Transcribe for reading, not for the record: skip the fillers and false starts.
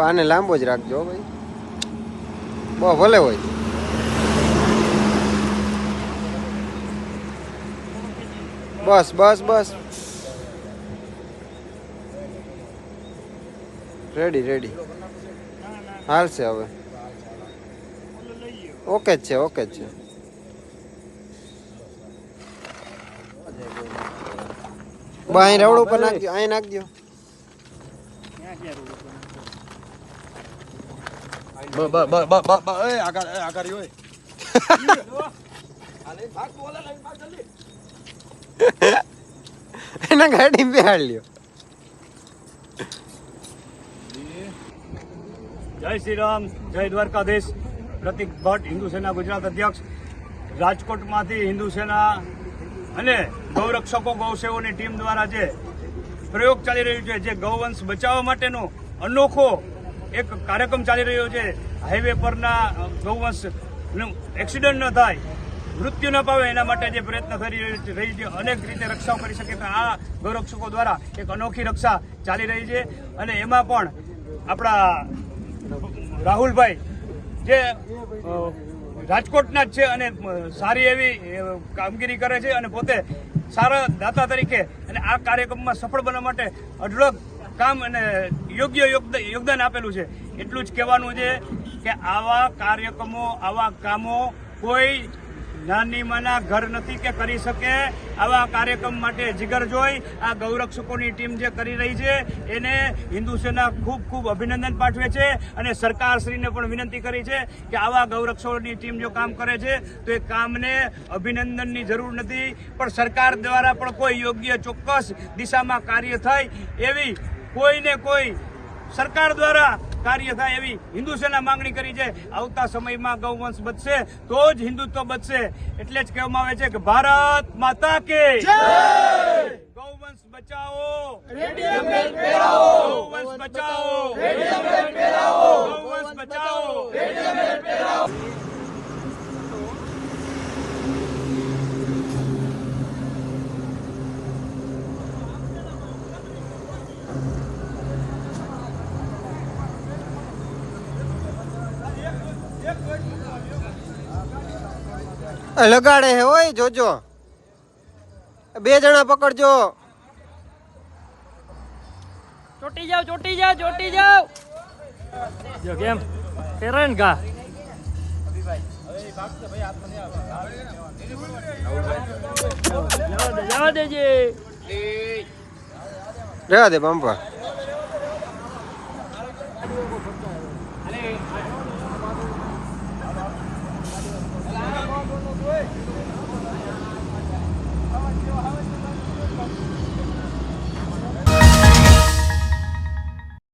આને લાંબો જ રાખજો ભાઈ, બહુ ભલે હોય. બસ બસ બસ, રેડી રેડી, હાલશે હવે. ઓકે જ છે, ઓકે જ છે. અહીં રવડ ઉપર નાખજો, અહીં નાખજો. એના ગાડી બેહાડ લ્યો. જય શ્રી રામ, જય દ્વારકાધીશ. પ્રતિક ભટ્ટ, હિન્દુ સેના ગુજરાત અધ્યક્ષ. રાજકોટમાંથી હિન્દુ સેના અને ગૌરક્ષકો ગૌસેવોની ટીમ દ્વારા જે પ્રયોગ ચાલી રહ્યું છે, જે ગૌવંશ બચાવવા માટેનો અનોખો એક કાર્યક્રમ ચાલી રહ્યો છે, હાઈવે પરના ગૌવંશનું એક્સિડન્ટ ન થાય, મૃત્યુ ન પામે એના માટે જે પ્રયત્ન કરી રહી છે, અનેક રીતે રક્ષાઓ કરી શકે તો આ ગૌરક્ષકો દ્વારા એક અનોખી રક્ષા ચાલી રહી છે. અને એમાં પણ આપણા રાહુલભાઈ જે રાજકોટના જ છે અને સારી એવી કામગીરી કરે છે અને પોતે સારા દાતા તરીકે અને આ કાર્યક્રમમાં સફળ બનવા માટે અઢળક કામ અને યોગ્ય યોગદાન આપેલું છે. એટલું જ કહેવાનું છે કે આવા કાર્યક્રમો, આવા કામો કોઈ નાની માના ઘર નથી કે કરી શકે. આવા કાર્યક્રમ માટે જીગર જોઈ આ ગૌરક્ષકોની ટીમ જે કરી રહી છે એને હિન્દુ સેના ખૂબ ખૂબ અભિનંદન પાઠવે છે અને સરકારશ્રીને પણ વિનંતી કરી છે કે આવા ગૌરક્ષકોની ટીમ જો કામ કરે છે તો એ કામને અભિનંદનની જરૂર નથી, પણ સરકાર દ્વારા પણ કોઈ યોગ્ય ચોક્કસ દિશામાં કાર્ય થાય એવી કોઈને કોઈ સરકાર દ્વારા કાર્ય થાય એવી હિન્દુ સેના માંગણી કરી છે. આવતા સમયમાં ગૌવંશ બચશે તો જ હિન્દુત્વ બચશે. એટલે જ કહેવામાં આવે છે કે ભારત માતા કે જય, ગૌવંશ બચાવો, રેડિયમ બેલ પહેરાવો, ગૌવંશ બચાવો, રેડિયમ બેલ પહેરાવો, ગૌવંશ બચાવો, રેડિયમ બેલ પહેરાવો. લગાડે હે હોય, જોજો 2 જણા પકડજો. ચોટી જાવ, ચોટી જાવ, ચોટી જાવ. જો કેમ ફેરન કા રહેવા દે બાંપા.